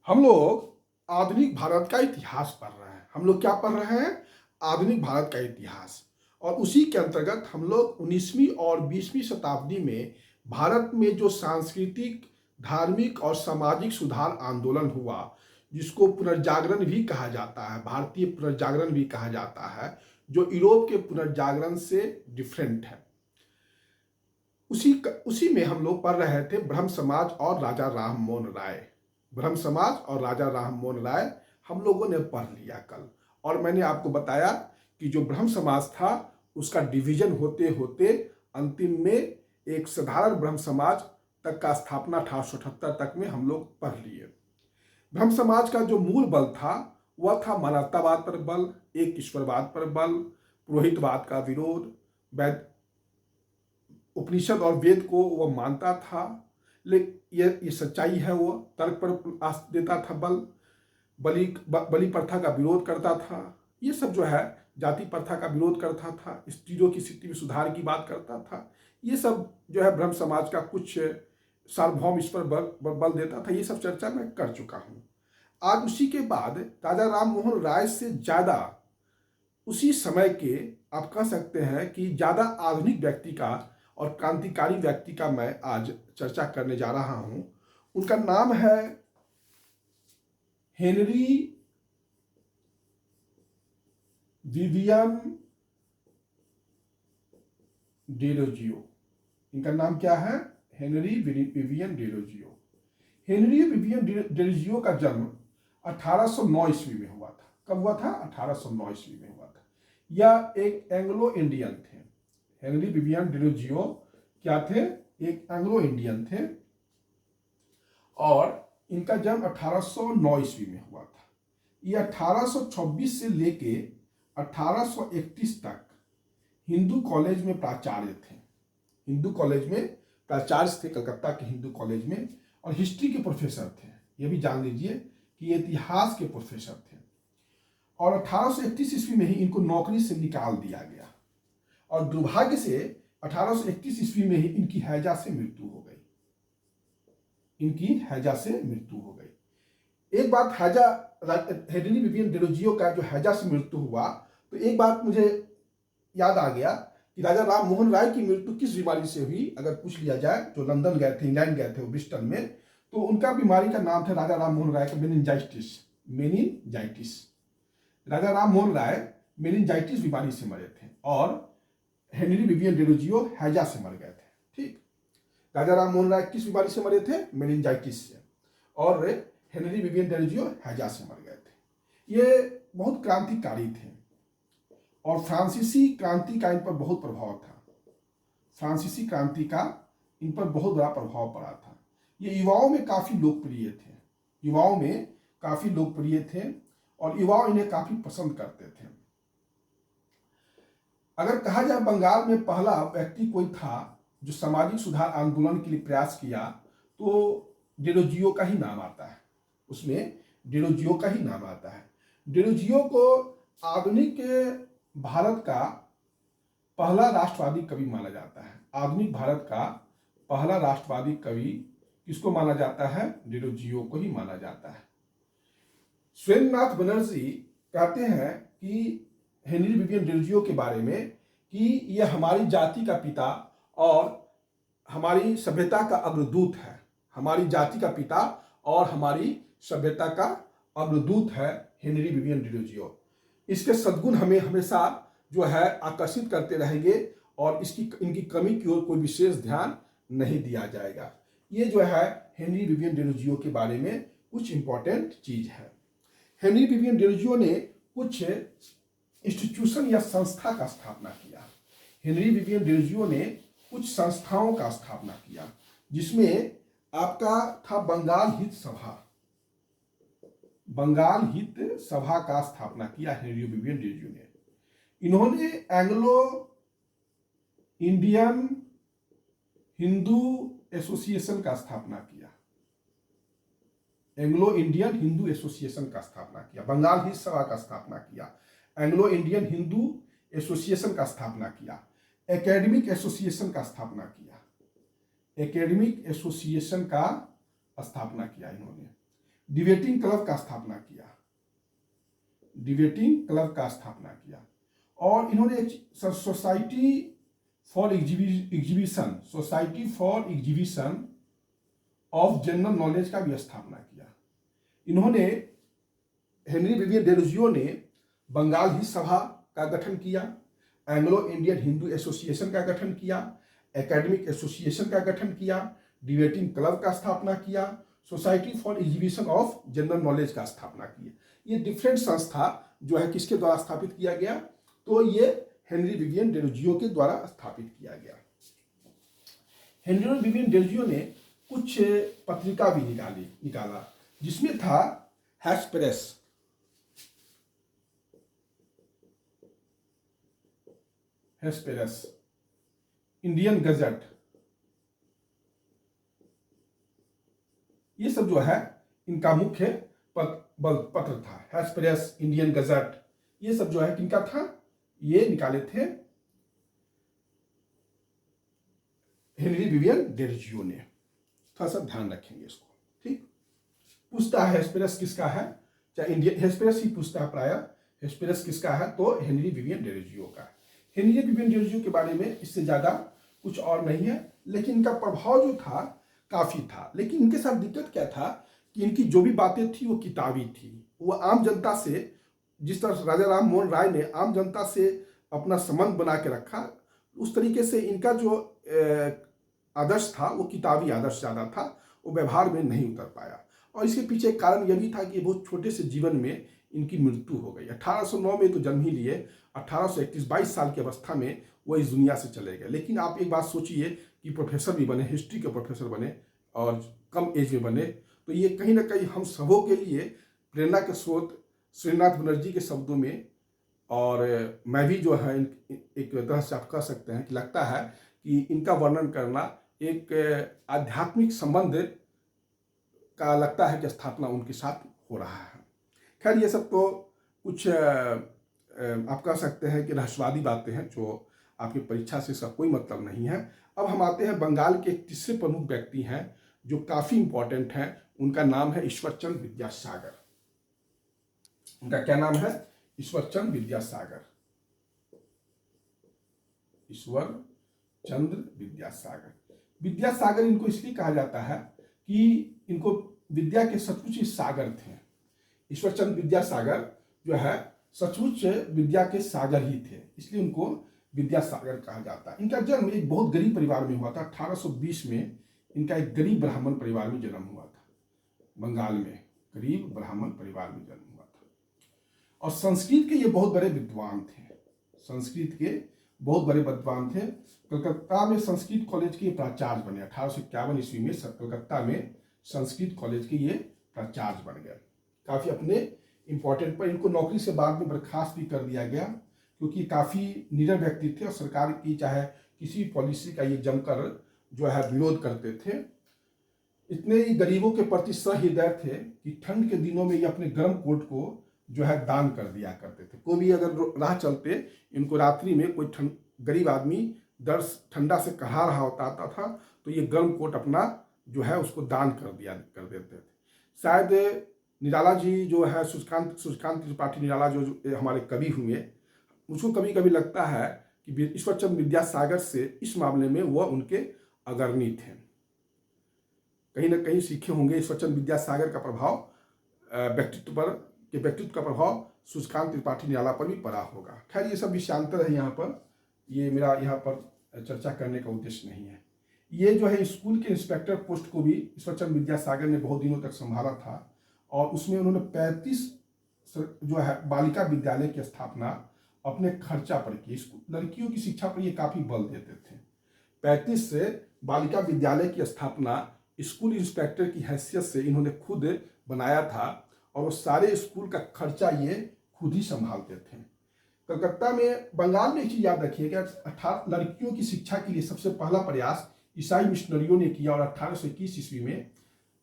हम लोग आधुनिक भारत का इतिहास पढ़ रहे हैं। हम लोग क्या पढ़ रहे हैं? आधुनिक भारत का इतिहास। और उसी के अंतर्गत हम लोग 19वीं और 20वीं शताब्दी में भारत में जो सांस्कृतिक, धार्मिक और सामाजिक सुधार आंदोलन हुआ, जिसको पुनर्जागरण भी कहा जाता है, भारतीय पुनर्जागरण भी कहा जाता है, जो यूरोप के पुनर्जागरण से डिफरेंट है। उसी में हम लोग पढ़ रहे थे ब्रह्म समाज और राजा राम मोहन राय। ब्रह्म समाज और राजा राम मोहन राय हम लोगों ने पढ़ लिया कल। और मैंने आपको बताया कि जो ब्रह्म समाज था उसका डिवीजन होते होते अंतिम में एक साधारण ब्रह्म समाज तक का स्थापना 1878 तक में हम लोग पढ़ लिए। ब्रह्म समाज का जो मूल बल था वह था मानवतावाद पर बल, एक ईश्वरवाद पर बल, पुरोहितवाद का विरोध, वैद उपनिषद और वेद को वह मानता था, लेकिन ये सच्चाई है। वो तर्क पर आस देता था, बलि प्रथा का विरोध करता था। ये सब जो है जाति प्रथा का विरोध करता था, स्त्रियों की स्थिति में सुधार की बात करता था। ये सब जो है ब्रह्म समाज का कुछ सार्वभौम इस पर बल देता था। ये सब चर्चा मैं कर चुका हूँ। आज उसी के बाद राजा राम मोहन राय से ज़्यादा उसी समय के, आप कह सकते हैं कि ज़्यादा आधुनिक व्यक्ति का और क्रांतिकारी व्यक्ति का मैं आज चर्चा करने जा रहा हूं। उनका नाम है हेनरी विवियन डेरोजियो। इनका नाम क्या है? Henry Vivian Derozio. Henry Vivian Derozio का जन्म 1809 ईस्वी में हुआ था। कब हुआ था? 1809 ईस्वी में हुआ था। यह एक एंग्लो इंडियन थे। हेनरी विवियन डेरोजियो क्या थे? एक एंग्लो इंडियन थे और इनका जन्म 1809 ईस्वी में हुआ था। ये 1826 से लेके 1831 तक हिंदू कॉलेज में प्राचार्य थे। हिंदू कॉलेज में प्राचार्य थे, कलकत्ता के हिंदू कॉलेज में, और हिस्ट्री के प्रोफेसर थे। ये भी जान लीजिए कि ये इतिहास के प्रोफेसर थे। और 1831 ईस्वी में ही इनको नौकरी से निकाल दिया गया और दुर्भाग्य से 1831 ईस्वी में ही इनकी हैजा से मृत्यु हो गई। इनकी हैजा से मृत्यु हो गई। एक बात, हेनरी विवियन डेरोजियो का जो हैजा से मृत्यु हुआ, तो एक बात मुझे याद आ गया कि राजा राम मोहन राय की मृत्यु किस बीमारी से हुई। अगर पूछ लिया जाए, जो लंदन गए थे, इंग्लैंड गए थे, वो ब्रिस्टल में, तो उनका बीमारी का नाम था राजा राम मोहन राय का मेनिनजाइटिस। राजा राम मोहन राय मेनिनजाइटिस बीमारी से मरे थे और हेनरी विवियन डेरोजियो हैजा से मर गए थे। ठीक, राजा राम मोहन राय किस बीमारी से मरे थे? मेनिनजाइटिस से। और हेनरी विवियन डेरोजियो हैजा से मर गए थे। ये बहुत क्रांतिकारी थे और फ्रांसीसी क्रांति का इन पर बहुत प्रभाव था। फ्रांसीसी क्रांति का इन पर बहुत बड़ा प्रभाव पड़ा था। ये युवाओं में काफ़ी लोकप्रिय थे। युवाओं में काफ़ी लोकप्रिय थे और युवा इन्हें काफ़ी पसंद करते थे। अगर कहा जाए बंगाल में पहला व्यक्ति कोई था जो सामाजिक सुधार आंदोलन के लिए प्रयास किया, तो डेरोजियो का ही नाम आता है। उसमें डेरोजियो का ही नाम आता है। डेरोजियो को आधुनिक भारत का पहला राष्ट्रवादी कवि माना जाता है। आधुनिक भारत का पहला राष्ट्रवादी कवि किसको माना जाता है? डेरोजियो को ही माना जाता है। सुरेंद्रनाथ बनर्जी कहते हैं कि हेनरी विवियन डेरोजियो के बारे में कि यह हमारी जाति का पिता और हमारी सभ्यता का अग्रदूत है। हमारी जाति का पिता और हमारी सभ्यता का अग्रदूत है हेनरी विवियन डेरोजियो। इसके सद्गुण हमें हमेशा जो है आकर्षित करते रहेंगे और इनकी कमी की ओर कोई विशेष ध्यान नहीं दिया जाएगा। ये जो है हेनरी विवियन डेरोजियो के बारे में कुछ इंपॉर्टेंट चीज है। हेनरी विवियन डेरोजियो ने कुछ इंस्टीट्यूशन या संस्था का स्थापना किया। हेनरी विवियन डेरोजियो ने कुछ संस्थाओं का स्थापना किया, जिसमें आपका था बंगाल हित सभा। बंगाल हित सभा का स्थापना किया हेनरी विवियन डेरोजियो ने। इन्होंने एंग्लो इंडियन हिंदू एसोसिएशन का स्थापना किया। एंग्लो इंडियन हिंदू एसोसिएशन का स्थापना किया। बंगाल हित सभा का स्थापना किया। एंग्लो इंडियन हिंदू एसोसिएशन का स्थापना किया। एकेडमिक एसोसिएशन का स्थापना किया। एकेडमिक एसोसिएशन का स्थापना किया इन्होंने। डिबेटिंग क्लब का स्थापना किया, डिबेटिंग क्लब का स्थापना किया। और इन्होंने एक society for exhibition, society for exhibition of general knowledge का भी स्थापना किया। इन्होंने, हेनरी विवियन डेरोजियो ने बंगाल हिंद सभा का गठन किया, एंग्लो इंडियन हिंदू एसोसिएशन का गठन किया, एकेडमिक एसोसिएशन का गठन किया, डिबेटिंग क्लब का स्थापना किया, society for exhibition of general knowledge का स्थापना किया। ये डिफरेंट संस्था जो है किसके द्वारा स्थापित किया गया, तो ये हेनरी विवियन डेरोजियो के द्वारा स्थापित किया गया। हेनरी विवियन डेरोजियो ने कुछ पत्रिका भी निकाला, जिसमें था हेस्पेरस, हेस्पेरस, इंडियन गजट, ये सब जो है इनका मुख्य पत्र था। हेस्पेरस, इंडियन गजट, ये सब जो है किनका था, ये निकाले थे हेनरी विवियन डेरोजियो ने। थोड़ा सा ध्यान रखेंगे इसको, ठीक। पूछता है हेस्पेरस किसका है, चाहे इंडियन, हेस्पेरस ही पूछता है प्राय, हेस्पेरस किसका है, तो हेनरी विवियन डेरोजियो का। हेनरी विवियन डेरोजियो के बारे में इससे ज्यादा कुछ और नहीं है, लेकिन इनका प्रभाव जो था काफी था। लेकिन इनके साथ दिक्कत क्या था कि इनकी जो भी बातें थी वो किताबी थी, वो आम जनता से, जिस तरह राजा राम मोहन राय ने आम जनता से अपना संबंध बना के रखा, उस तरीके से इनका जो आदर्श था वो किताबी आदर्श ज़्यादा था, वो व्यवहार में नहीं उतर पाया। और इसके पीछे कारण यह भी था कि बहुत छोटे से जीवन में इनकी मृत्यु हो गई। 1809 में तो जन्म ही लिए, 1831 22 साल की अवस्था में वो इस दुनिया से चले गए। लेकिन आप एक बात सोचिए कि प्रोफेसर भी बने, हिस्ट्री के प्रोफेसर बने और कम एज में बने, तो ये कहीं ना कहीं हम सबों के लिए प्रेरणा के स्रोत श्रीनाथ बनर्जी के शब्दों में, और मैं भी जो है एक तरह से आप कह सकते हैं कि लगता है कि इनका वर्णन करना एक आध्यात्मिक संबंध का लगता है कि स्थापना उनके साथ हो रहा है। खैर ये सब तो कुछ आप कह सकते हैं कि रहस्यवादी बातें हैं, जो आपकी परीक्षा से इसका कोई मतलब नहीं है। अब हम आते हैं बंगाल के एक तीसरे प्रमुख व्यक्ति हैं जो काफ़ी इंपॉर्टेंट हैं, उनका नाम है ईश्वरचंद्र विद्यासागर। उनका क्या नाम है, ईश्वरचंद्र विद्यासागर, ईश्वर चंद्र विद्यासागर। विद्यासागर इनको इसलिए कहा जाता है कि इनको विद्या के सचमुच सागर थे। ईश्वरचंद्र विद्यासागर जो है सचमुच विद्या के सागर ही थे, इसलिए उनको विद्यासागर कहा जाता है। इनका जन्म एक बहुत गरीब परिवार में हुआ था। 1820 में इनका एक गरीब ब्राह्मण परिवार में जन्म हुआ था। बंगाल में गरीब ब्राह्मण परिवार में जन्म हुआ था। और संस्कृत के ये बहुत बड़े विद्वान थे, संस्कृत के बहुत बड़े विद्वान थे। कलकत्ता में संस्कृत कॉलेज के प्राचार्य बने। 1851 ईस्वी में कलकत्ता में संस्कृत कॉलेज के ये प्राचार्य बन गए। काफ़ी अपने इम्पोर्टेंट पर, इनको नौकरी से बाद में बर्खास्त भी कर दिया गया, क्योंकि काफ़ी निडर व्यक्ति थे और सरकार की चाहे किसी पॉलिसी का ये जमकर जो है विरोध करते थे। इतने ही गरीबों के प्रति सहृदय थे कि ठंड के दिनों में ये अपने गर्म कोट को जो है दान कर दिया करते थे। कोई भी अगर राह चलते, इनको रात्रि में कोई गरीब आदमी दर्द ठंडा से कहा रहा होता था, तो ये गर्म कोट अपना जो है उसको दान कर देते थे। शायद निराला जी जो है सूर्यकांत त्रिपाठी निराला जो हमारे कवि हुए, मुझको कभी कभी लगता है कि ईश्वरचंद्र विद्यासागर से इस मामले में वह उनके अग्रणी थे। कहीं ना कहीं सीखे होंगे ईश्वरचंद्र विद्यासागर का प्रभाव व्यक्तित्व का प्रभाव सूर्यकांत त्रिपाठी निराला पर भी पड़ा होगा। खैर ये सब विषयांतर है, यहाँ पर ये मेरा यहाँ पर चर्चा करने का उद्देश्य नहीं है। ये जो है स्कूल के इंस्पेक्टर पोस्ट को भी ईश्वरचंद्र विद्यासागर ने बहुत दिनों तक संभाला था, और उसमें उन्होंने 35 जो है बालिका विद्यालय की स्थापना अपने खर्चा पर की। लड़कियों की शिक्षा पर ये काफ़ी बल देते थे। 35 से बालिका विद्यालय की स्थापना स्कूल इंस्पेक्टर की हैसियत से इन्होंने खुद बनाया था, और वो सारे स्कूल का खर्चा ये खुद ही संभालते थे। कलकत्ता में, बंगाल में एक चीज़ याद रखिएगा, 18 लड़कियों की शिक्षा के लिए सबसे पहला प्रयास ईसाई मिशनरियों ने किया, और 1821 ईस्वी में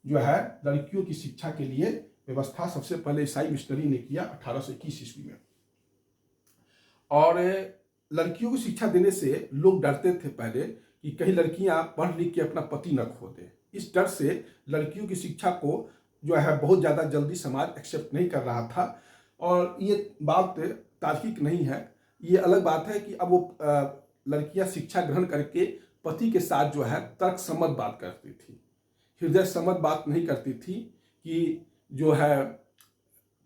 जो है लड़कियों की शिक्षा के लिए व्यवस्था सबसे पहले ईसाई मिशनरी ने किया 1821 ईस्वी में। और लड़कियों को शिक्षा देने से लोग डरते थे पहले कि कहीं लड़कियां पढ़ लिख के अपना पति न खो दें। इस डर से लड़कियों की शिक्षा को जो है बहुत ज़्यादा जल्दी समाज एक्सेप्ट नहीं कर रहा था। और ये बात तार्किक नहीं है। ये अलग बात है कि अब वो लड़कियां शिक्षा ग्रहण करके पति के साथ जो है तर्क सम्मत बात करती थी, हृदय सम्मत बात नहीं करती थी कि जो है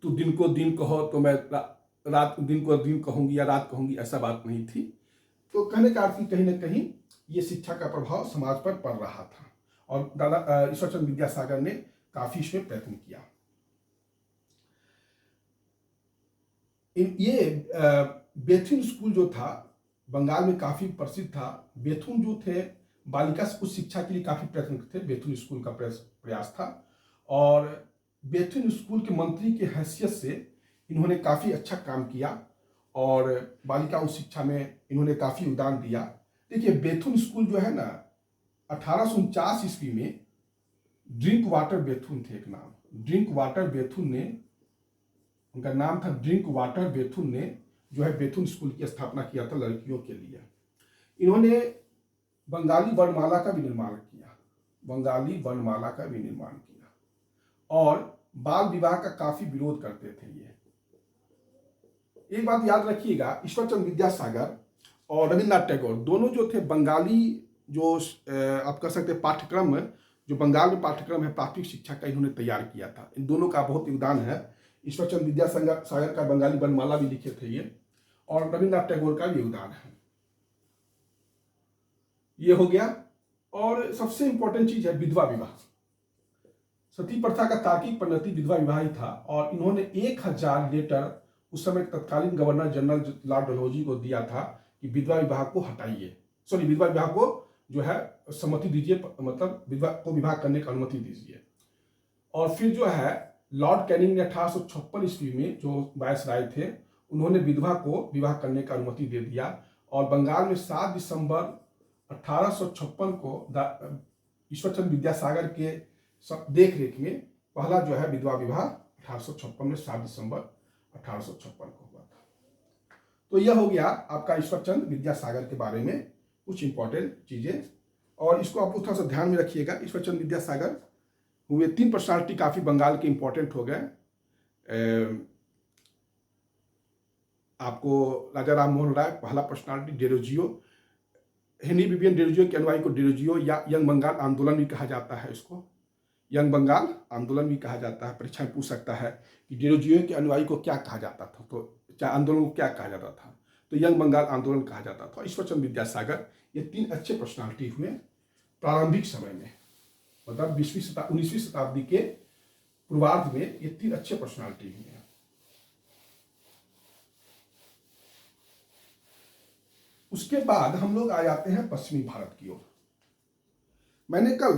तू दिन को दिन कहो तो मैं रात दिन को दिन कहूंगी या रात कहूंगी, ऐसा बात नहीं थी। तो कहने का अर्थ कि कहीं ना कहीं ये शिक्षा का प्रभाव समाज पर पड़ रहा था और दादा ईश्वरचंद्र विद्यासागर ने काफी इसमें प्रयत्न किया। ये बेथुन स्कूल जो था बंगाल में काफी प्रसिद्ध था। बेथुन जो थे बालिका उच्च शिक्षा के लिए काफी प्रयत्न थे, बेथुन स्कूल का प्रयास था। और बेथुन स्कूल के मंत्री के हैसियत से इन्होंने काफी अच्छा काम किया और बालिका उच्च शिक्षा में इन्होंने काफी योगदान दिया। देखिए बेथुन स्कूल जो है ना 1849 ईस्वी में ड्रिंक वाटर बेथुन थे, एक नाम ड्रिंक वाटर बेथुन ने, उनका नाम था ड्रिंक वाटर बेथुन ने जो है बेथुन स्कूल की स्थापना किया था लड़कियों के लिए। इन्होंने बंगाली वर्णमाला का भी निर्माण किया, बंगाली वर्णमाला का भी निर्माण किया और बाल विवाह का काफी विरोध करते थे ये। एक बात याद रखिएगा, ईश्वरचंद्र विद्यासागर और रविन्द्रनाथ टैगोर दोनों जो थे बंगाली जो आप कह सकते हैं पाठ्यक्रम जो बंगाल में पाठ्यक्रम है प्राथमिक शिक्षा का इन्होंने तैयार किया था। इन दोनों का बहुत योगदान है। ईश्वरचंद्र विद्यासागर का बंगाली वर्णमाला भी लिखे थे ये, और रविन्द्रनाथ टैगोर का भी योगदान है। ये हो गया। और सबसे इंपॉर्टेंट चीज है विधवा विवाह। सती प्रथा का तार्किक परिणति विधवा विवाह ही था और इन्होंने 1000 लेटर उस समय तत्कालीन गवर्नर जनरल लॉर्ड डलहौजी को दिया था कि विधवा विवाह को हटाइए, विधवा विवाह को जो है सम्मति दीजिए, मतलब विधवा को विवाह करने की अनुमति दीजिए। और फिर जो है लॉर्ड कैनिंग ने 1856 ईस्वी में जो वायसराय थे उन्होंने विधवा को विवाह करने का अनुमति दे दिया और बंगाल में 7 दिसंबर 1856 को ईश्वरचंद्र विद्यासागर के देख रेख में पहला जो है विधवा विवाह 1856 में 7 दिसंबर 1856 को हुआ था। तो यह हो गया आपका ईश्वरचंद्र विद्यासागर के बारे में कुछ इंपॉर्टेंट चीजें। और इसको आप थोड़ा सा ध्यान में रखिएगा। ईश्वरचंद्र विद्यासागर हुए 3 पर्सनालिटी काफी बंगाल के इंपॉर्टेंट हो गए। आपको राजा राम मोहन राय पहला personality, Derozio, Henry Vivian Derozio के अनुयायी को डेरोजियो या यंग बंगाल आंदोलन भी कहा जाता है, इसको यंग बंगाल आंदोलन भी कहा जाता है। परीक्षा में पूछ सकता है कि डेरोजियो के अनुयायी को क्या कहा जाता था, तो क्या आंदोलन को क्या कहा जाता था, तो यंग बंगाल आंदोलन कहा जाता था। ईश्वरचंद्र विद्यासागर ये 3 अच्छे पर्सनालिटी हुए प्रारंभिक समय में, मतलब 19वीं शताब्दी के पूर्वार्ध में ये 3 अच्छे पर्सनालिटी हुए। उसके बाद हम लोग आ जाते हैं पश्चिमी भारत की ओर। मैंने कल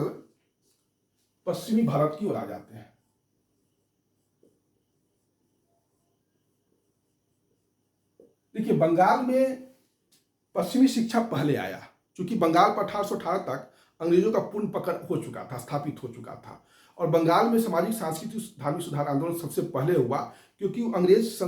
पश्चिमी भारत की ओर आ जाते हैं। देखिए बंगाल में पश्चिमी शिक्षा पहले आया, क्योंकि बंगाल पर 1818 तक अंग्रेजों का पूर्ण पकड़ हो चुका था, स्थापित हो चुका था। और बंगाल में सामाजिक सांस्कृतिक धार्मिक सुधार आंदोलन सबसे पहले हुआ, क्योंकि वो अंग्रेज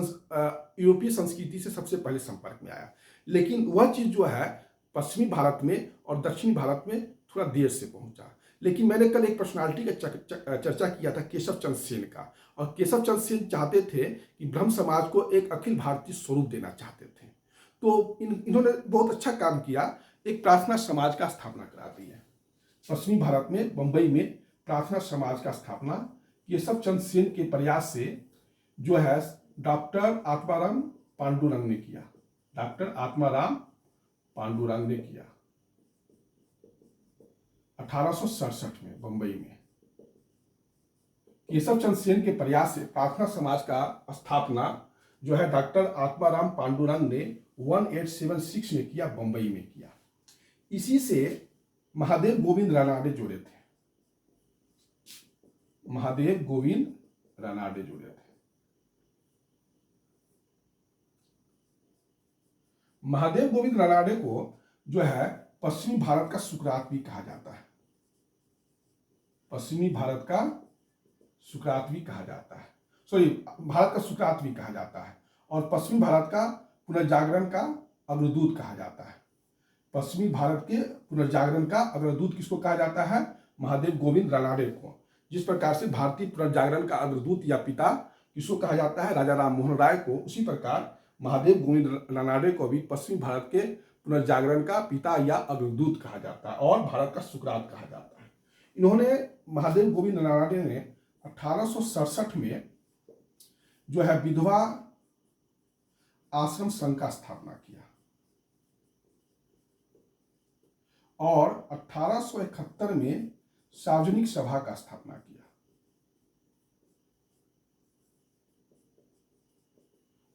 यूरोपीय संस्कृति से सबसे पहले संपर्क में आया। लेकिन वह चीज जो है पश्चिमी भारत में और दक्षिणी भारत में थोड़ा देर से पहुंचा। लेकिन मैंने कल एक पर्सनालिटी का चर्चा किया था, केशव चंद्र सेन का। और केशव चंद्र सेन चाहते थे कि ब्रह्म समाज को एक अखिल भारतीय स्वरूप देना चाहते थे। तो इन्होंने बहुत अच्छा काम किया, एक प्रार्थना समाज का स्थापना करा दी है पश्चिमी भारत में, बंबई में प्रार्थना समाज का स्थापना केशव चंद्र सेन के प्रयास से जो है डॉक्टर आत्माराम पांडुरंग ने किया, डॉक्टर आत्माराम पांडुरंग ने किया 1867 में बंबई में। केशव चंद्र सेन के प्रयास से प्रार्थना समाज का स्थापना जो है डॉक्टर आत्माराम पांडुरंग ने 1876 में किया, बंबई में किया। इसी से महादेव गोविंद रानाडे जुड़े थे, महादेव गोविंद रानाडे जुड़े थे। महादेव गोविंद रानाडे को जो है पश्चिमी भारत का सुकरात भी कहा जाता है, पश्चिमी भारत का सुकरात भी कहा जाता है, भारत का सुकरात भी कहा जाता है। और पश्चिमी भारत का पुनर्जागरण का अग्रदूत कहा जाता है। पश्चिमी भारत के पुनर्जागरण का अग्रदूत किसको कहा जाता है? महादेव गोविंद रानाडे को। जिस प्रकार से भारतीय पुनर्जागरण का अग्रदूत या पिता किसको कहा जाता है, राजा राम मोहन राय को, उसी प्रकार महादेव गोविंद रानडे को भी पश्चिमी भारत के पुनर्जागरण का पिता या अग्रदूत कहा जाता है और भारत का सुकरात कहा जाता है। इन्होंने, महादेव गोविंद रानडे ने 1867 में जो है विधवा आश्रम संघ का स्थापना किया और 1871 में सार्वजनिक सभा का स्थापना किया।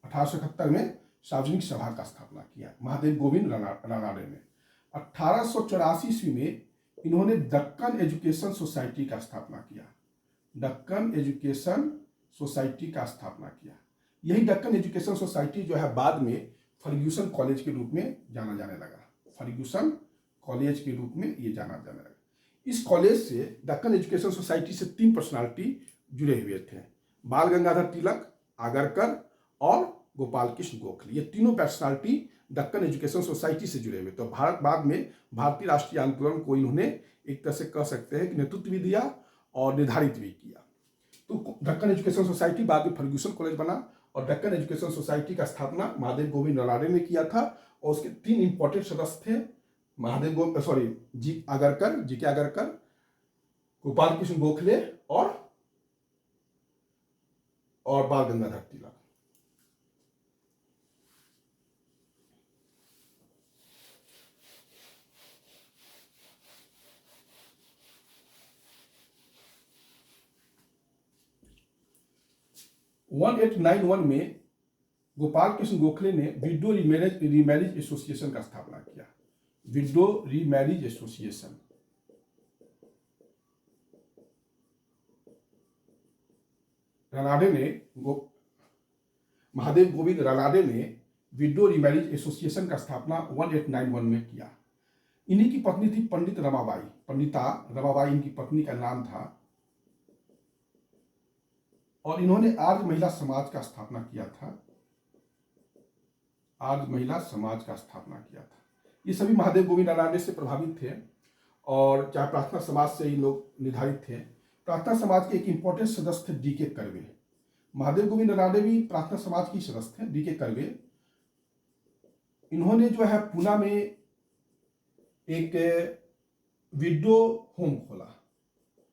1871 में सार्वजनिक सभा का स्थापना किया महादेव गोविंद रानडे ने। 1884 ईस्वी में इन्होंने दक्कन एजुकेशन सोसाइटी का स्थापना किया। दक्कन एजुकेशन सोसाइटी का स्थापना किया। यही दक्कन एजुकेशन सोसाइटी जो है बाद में फर्ग्यूसन कॉलेज के रूप में जाना जाने लगा। फर्ग्यूसन कॉलेज के रूप में ये जाना जाने लगा। इस कॉलेज से, दक्कन एजुकेशन सोसाइटी से 3 पर्सनालिटी जुड़े हुए थे, बाल गंगाधर तिलक, आगरकर और गोपाल कृष्ण गोखले। ये तीनों पर्सनालिटी दक्कन एजुकेशन सोसाइटी से जुड़े हुए। तो भारत बाद में भारतीय राष्ट्रीय आंदोलन को इन्होंने एक तरह से कह सकते हैं कि नेतृत्व भी दिया और निर्धारित भी किया। तो दक्कन एजुकेशन सोसाइटी बाद में फर्ग्यूसन कॉलेज बना और दक्कन एजुकेशन सोसाइटी का स्थापना महादेव गोविंद रानडे ने किया था और उसके 3 इंपॉर्टेंट सदस्य थे, जी के आगरकर, गोपाल कृष्ण गोखले और बाल गंगाधर तिलक। वन 1891 में गोपाल कृष्ण गोखले ने विडो रीमैरिज एसोसिएशन का स्थापना किया। Window remarriage association. Mahadev Govind Ranade ने विडो रीमैरिज एसोसिएशन का स्थापना 1891 में किया। इन्हीं की पत्नी थी पंडिता रमाबाई इनकी पत्नी का नाम था और इन्होंने आर्य महिला समाज का स्थापना किया था। आर्य महिला समाज का स्थापना किया था। ये सभी महादेव गोविंद रानडे से प्रभावित थे और चाहे प्रार्थना समाज से ही लोग निर्धारित थे। प्रार्थना समाज के एक इंपॉर्टेंट सदस्य थे डी.के. कर्वे। महादेव गोविंद रानडे भी प्रार्थना समाज के सदस्य थे, डी.के. कर्वे। इन्होंने जो है पुणे में एक विडो होम खोला,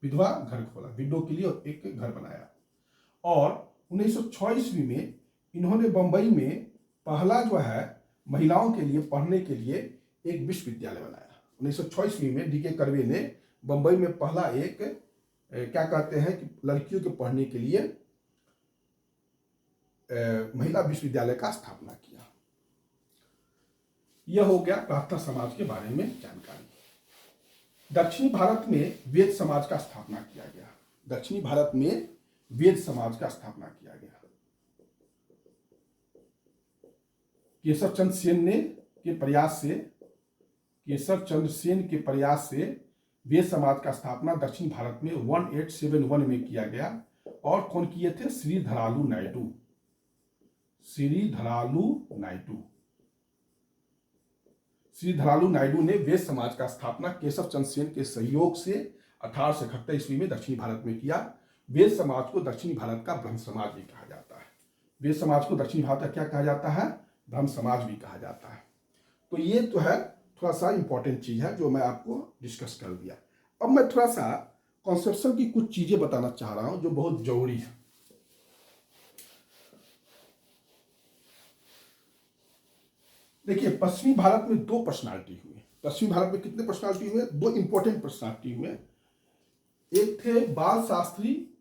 विधवा घर खोला, विडो के लिए एक घर बनाया और 1906 ईस्वी में इन्होंने बंबई में पहला जो है महिलाओं के लिए पढ़ने के लिए एक विश्वविद्यालय बनाया। 1906 ईस्वी में डी.के. कर्वे ने बंबई में पहला एक क्या कहते हैं कि लड़कियों के पढ़ने के लिए महिला विश्वविद्यालय का स्थापना किया। यह हो गया प्रार्थना समाज के बारे में जानकारी। दक्षिणी भारत में वेद समाज का स्थापना किया गया। दक्षिणी भारत में वेद समाज का स्थापना किया गया। केशव चंद्र सेन के प्रयास से वेद समाज का स्थापना दक्षिण भारत में 1871 में किया गया। और कौन किए थे? श्रीधरालू नायडू ने वेद समाज का स्थापना केशव चंद्र सेन के सहयोग से 1871 ईस्वी में दक्षिणी भारत में किया। वेद समाज को दक्षिणी भारत का ब्रह्म समाज भी कहा जाता है। वेद समाज को दक्षिणी भारत का क्या कहा जाता है? ब्रह्म समाज भी कहा जाता है। तो ये तो है थोड़ा सा इंपॉर्टेंट चीज है जो मैं आपको डिस्कस कर दिया। अब मैं थोड़ा सा कॉन्सेप्शन की कुछ चीजें बताना चाह रहा हूं जो बहुत जरूरी है। देखिए, पश्चिमी भारत में 2 पर्सनालिटी हुए। पश्चिमी भारत में कितने पर्सनालिटी हुए? 2 इंपॉर्टेंट पर्सनालिटी हुए। एक थे बाल शास्त्री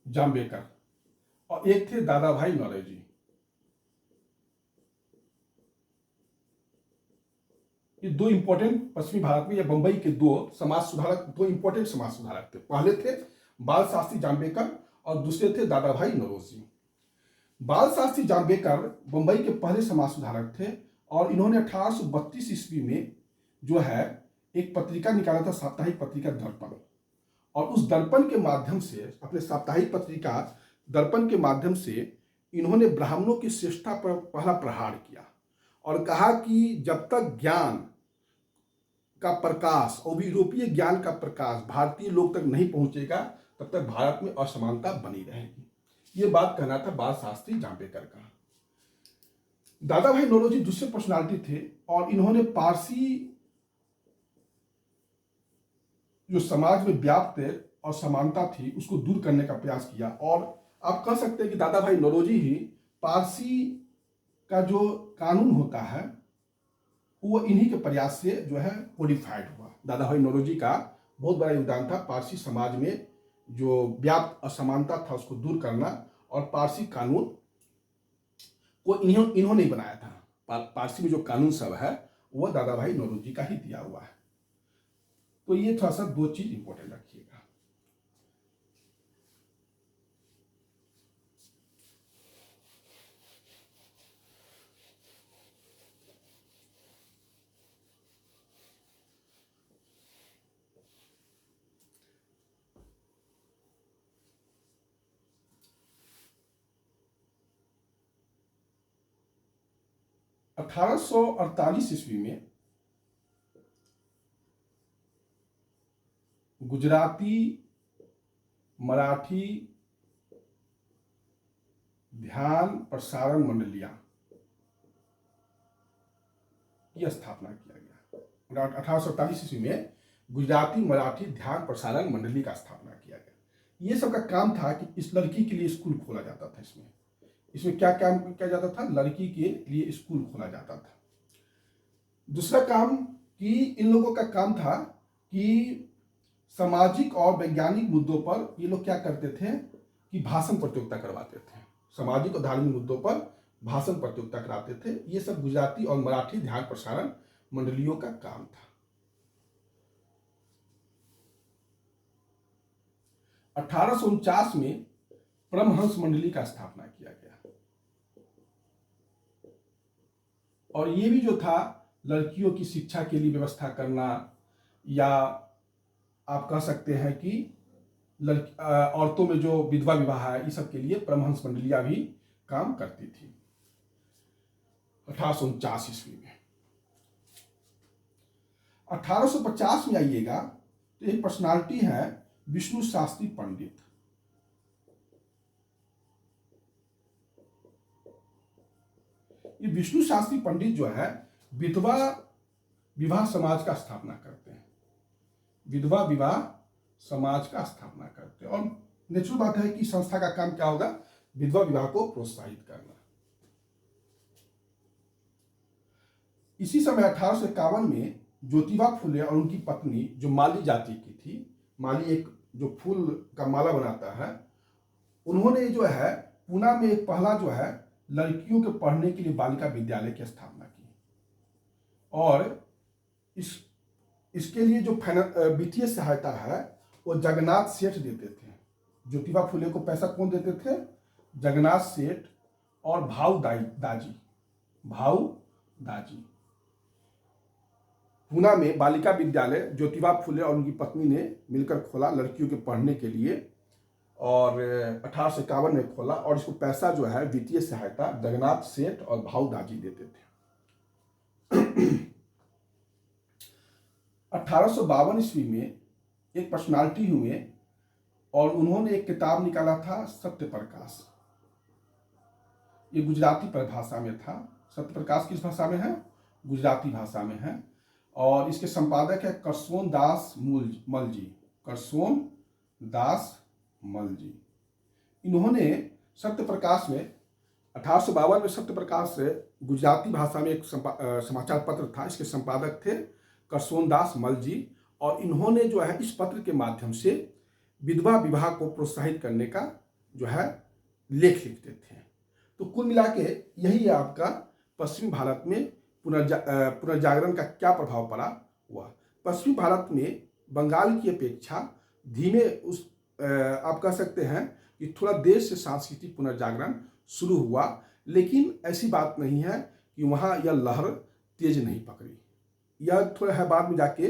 जाम्बेकर और एक थे दादा भाई नौरोजी। ये 2 इंपॉर्टेंट पश्चिमी भारत में या बंबई के 2 इंपॉर्टेंट समाज सुधारक थे। पहले थे बाल शास्त्री जाम्बेकर और दूसरे थे दादा भाई नौरोजी। बाल शास्त्री जाम्बेकर बंबई के पहले समाज सुधारक थे और इन्होंने 1832 ईस्वी में जो है एक पत्रिका निकाला था, साप्ताहिक पत्रिका दर्पण। और उस दर्पण के माध्यम से, अपने साप्ताहिक पत्रिका दर्पण के माध्यम से इन्होंने ब्राह्मणों की श्रेष्ठता पर पहला प्रहार किया और कहा कि जब तक ज्ञान का प्रकाश और भी यूरोपीय ज्ञान का प्रकाश भारतीय लोग तक नहीं पहुंचेगा तब तक भारत में असमानता बनी रहेगी। ये बात कहना था बाल शास्त्री जाम्बेकर का। दादा भाई नौरोजी दूसरे पर्सनालिटी थे और इन्होंने पारसी जो समाज में व्याप्त असमानता थी उसको दूर करने का प्रयास किया। और आप कह सकते हैं कि दादा भाई नौरोजी ही पारसी का जो कानून होता है वो इन्हीं के प्रयास से जो है कोडिफाइड हुआ। दादा भाई नौरोजी का बहुत बड़ा योगदान था पारसी समाज में जो व्याप्त असमानता था उसको दूर करना, और पारसी कानून को इन्होंने बनाया था। पारसी में जो कानून सब है वो दादा भाई नौरोजी का ही दिया हुआ है। तो ये थोड़ा सा दो चीज इंपॉर्टेंट रखिएगा। अठारह ईस्वी में गुजराती मराठी ध्यान प्रसारण मंडलियां की स्थापना किया गया। 1848 ईस्वी में गुजराती मराठी ध्यान प्रसारण मंडली का स्थापना किया गया। ये सब का काम था कि इस लड़की के लिए स्कूल खोला जाता था। इसमें क्या काम किया जाता था? लड़की के लिए स्कूल खोला जाता था। दूसरा काम कि इन लोगों का काम था कि सामाजिक और वैज्ञानिक मुद्दों पर ये लोग क्या करते थे कि भाषण प्रतियोगिता करवाते थे। सामाजिक और धार्मिक मुद्दों पर भाषण प्रतियोगिता कराते थे। ये सब गुजराती और मराठी ध्यान प्रसारण मंडलियों का काम था। 1849 में परमहंस मंडली का स्थापना किया गया, और ये भी जो था लड़कियों की शिक्षा के लिए व्यवस्था करना, या आप कह सकते हैं कि औरतों में जो विधवा विवाह है इस सब के लिए परमहंस मंडलियां भी काम करती थी। 1849 ईस्वी में 1850 में आइएगा तो एक पर्सनालिटी है विष्णु शास्त्री पंडित। ये विष्णु शास्त्री पंडित जो है विधवा विवाह समाज का स्थापना करते हैं। विधवा विवाह समाज का स्थापना करते हैं, और नेचुरल बात है कि संस्था का काम क्या होगा? विधवा विवाह को प्रोत्साहित करना। इसी समय 1851 में ज्योतिबा फुले और उनकी पत्नी जो माली जाति की थी, माली एक जो फूल का माला बनाता है, उन्होंने जो है पूना में एक पहला जो है लड़कियों के पढ़ने के लिए बालिका विद्यालय की स्थापना की। और इसके लिए जो वित्तीय सहायता है वो जगन्नाथ सेठ देते थे। ज्योतिबा फुले को पैसा कौन देते थे? जगन्नाथ सेठ और भाऊ दाजी। पूना में बालिका विद्यालय ज्योतिबा फुले और उनकी पत्नी ने मिलकर खोला लड़कियों के पढ़ने के लिए, और 1851 में खोला, और इसको पैसा जो है वित्तीय सहायता जगन्नाथ सेठ और भाऊ दाजी देते थे। 1852 ईस्वी में एक पर्सनालिटी हुए और उन्होंने एक किताब निकाला था सत्य प्रकाश। ये गुजराती परिभाषा में था। सत्य प्रकाश किस भाषा में है? गुजराती भाषा में है, और इसके संपादक है करसोन दास मल जी। इन्होंने सत्य प्रकाश में 1852 में सत्य प्रकाश से गुजराती भाषा में एक समाचार पत्र था। इसके संपादक थे करसोन दास मल जी, और इन्होंने जो है इस पत्र के माध्यम से विधवा विवाह को प्रोत्साहित करने का जो है लेख लिखते थे। तो कुल मिला के यही आपका पश्चिमी भारत में पुनर्जागरण का क्या प्रभाव पड़ा हुआ। पश्चिमी भारत में बंगाल की अपेक्षा धीमे आप कह सकते हैं कि थोड़ा देर से सांस्कृतिक पुनर्जागरण शुरू हुआ, लेकिन ऐसी बात नहीं है कि वहाँ यह लहर तेज नहीं पकड़ी। यह थोड़ा है बाद में जाके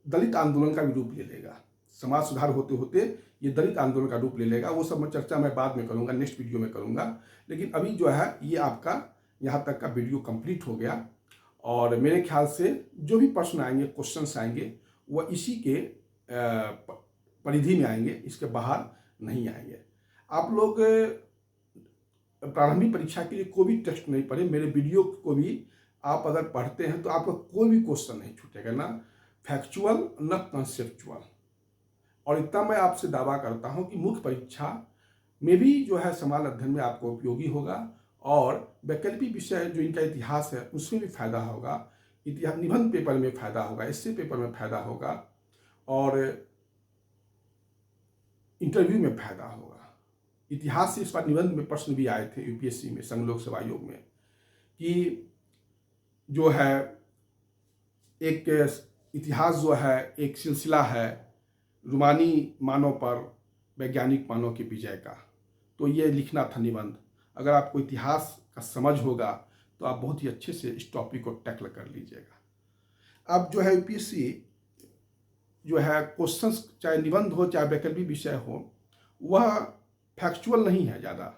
दलित आंदोलन का भी रूप ले लेगा। समाज सुधार होते होते ये दलित आंदोलन का रूप ले लेगा। वो सब चर्चा मैं बाद में करूँगा, नेक्स्ट वीडियो में करूँगा। लेकिन अभी जो है ये आपका यहाँ तक का वीडियो कंप्लीट हो गया और मेरे ख्याल से जो भी प्रश्न आएंगे, क्वेश्चंस आएंगे, वह इसी के परिधि में आएंगे, इसके बाहर नहीं आएंगे। आप लोग प्रारंभिक परीक्षा के लिए कोई भी टेस्ट नहीं पढ़े, मेरे वीडियो को भी आप अगर पढ़ते हैं तो आपका कोई भी क्वेश्चन नहीं छूटेगा, ना फैक्चुअल न कंसेप्चुअल। और इतना मैं आपसे दावा करता हूं कि मुख्य परीक्षा में भी जो है समाज अध्ययन में आपको उपयोगी होगा और वैकल्पिक विषय जो इनका इतिहास है उसमें भी फायदा होगा, इतिहास निबंध पेपर में फायदा होगा, एस्से पेपर में फायदा होगा और इंटरव्यू में फायदा होगा। इतिहास से इस बार निबंध में प्रश्न भी आए थे यूपीएससी में, संघ लोक सेवा आयोग में, कि जो है एक इतिहास जो है एक सिलसिला है रूमानी मानव पर वैज्ञानिक मानव की विजय का, तो ये लिखना था निबंध। अगर आपको इतिहास का समझ होगा तो आप बहुत ही अच्छे से इस टॉपिक को टैकल कर लीजिएगा। अब जो है यूपीएससी जो है क्वेश्चंस चाहे निबंध हो चाहे वैकल्पिक विषय हो, वह फैक्चुअल नहीं है ज़्यादा,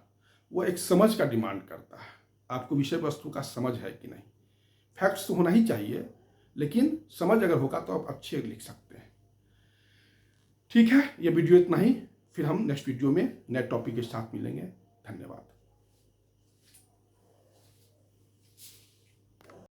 वह एक समझ का डिमांड करता है। आपको विषय वस्तु का समझ है कि नहीं। फैक्ट्स तो होना ही चाहिए, लेकिन समझ अगर होगा तो आप अच्छे लिख सकते हैं। ठीक है, ये वीडियो इतना ही, फिर हम नेक्स्ट वीडियो में नए टॉपिक के साथ मिलेंगे। धन्यवाद।